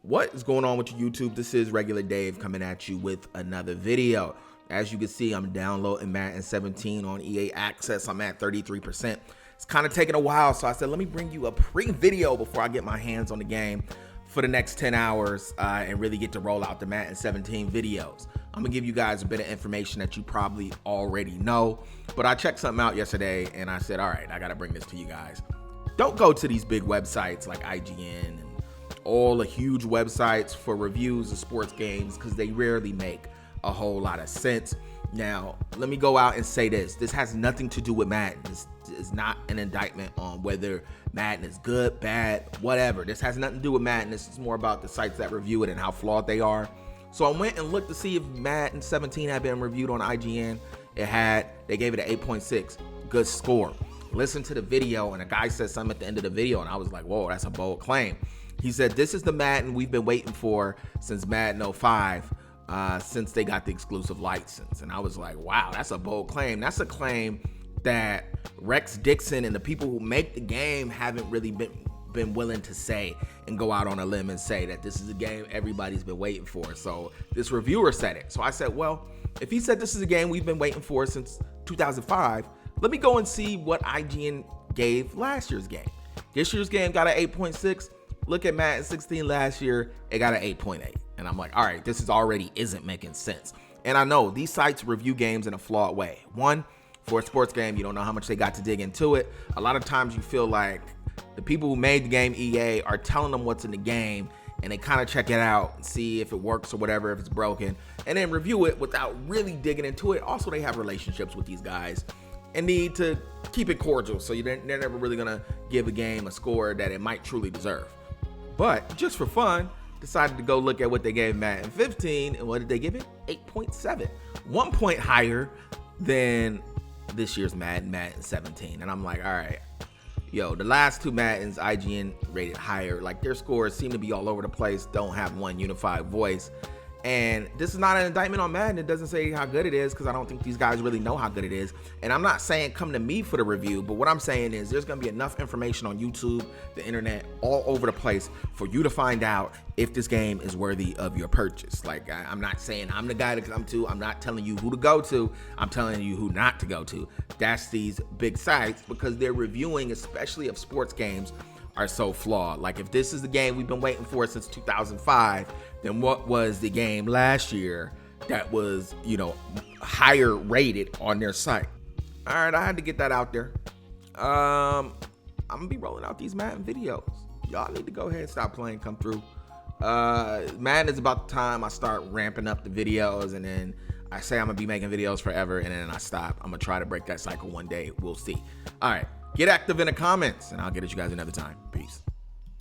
What is going on with you, YouTube? This is Regular Dave coming at you with another video. As you can see, I'm downloading Madden 17 on EA Access. I'm at 33%. It's kind of taking a while, so I said, let me bring you a pre-video before I get my hands on the game for the next 10 hours and really get to roll out the Madden 17 videos. I'm gonna give you guys a bit of information that you probably already know, but I checked something out yesterday and I said, all right, I gotta bring this to you guys. Don't go to these big websites like IGN and all the huge websites for reviews of sports games because they rarely make a whole lot of sense. Now, let me go out and say this. This has nothing to do with Madden. This is not an indictment on whether Madden is good, bad, whatever. This has nothing to do with Madden. This is more about the sites that review it and how flawed they are. So I went and looked to see if Madden 17 had been reviewed on IGN. It had. They gave it an 8.6. Good score. Listen to the video, and a guy said something at the end of the video, and I was like, whoa, that's a bold claim. He said, this is the Madden we've been waiting for since Madden 05, since they got the exclusive license. And I was like, wow, that's a bold claim. That's a claim that Rex Dixon and the people who make the game haven't really been willing to say and go out on a limb and say that this is a game everybody's been waiting for. So this reviewer said it. So I said, well, if he said this is a game we've been waiting for since 2005, let me go and see what IGN gave last year's game. This year's game got an 8.6. Look at Madden 16 last year, it got an 8.8. And I'm like, all right, this is already isn't making sense. And I know these sites review games in a flawed way. One, for a sports game, you don't know how much they got to dig into it. A lot of times you feel like the people who made the game, EA, are telling them what's in the game, and they kind of check it out and see if it works or whatever, if it's broken, and then review it without really digging into it. Also, they have relationships with these guys and need to keep it cordial, so they're never really gonna give a game a score that it might truly deserve. But just for fun, decided to go look at what they gave Madden 15, and what did they give it? 8.7. 1 point higher than this year's Madden 17. And I'm like, all right, yo, the last two Maddens IGN rated higher. Like, their scores seem to be all over the place, don't have one unified voice. And this is not an indictment on Madden. It doesn't say how good it is, because I don't think these guys really know how good it is. And I'm not saying come to me for the review, but what I'm saying is there's going to be enough information on YouTube, the internet, all over the place for you to find out if this game is worthy of your purchase. Like, I'm not saying I'm the guy to come to. I'm not telling you who to go to. I'm telling you who not to go to. That's these big sites, because they're reviewing, especially of sports games, are so flawed. Like, if this is the game we've been waiting for since 2005, then what was the game last year that was, you know, higher rated on their site? All right, I had to get that out there. I'm gonna be rolling out these Madden videos. Y'all need to go ahead and stop playing, come through. Madden is about the time I start ramping up the videos, and then I say I'm gonna be making videos forever, and then I stop. I'm gonna try to break that cycle one day. We'll see. All right. Get active in the comments, and I'll get at you guys another time. Peace.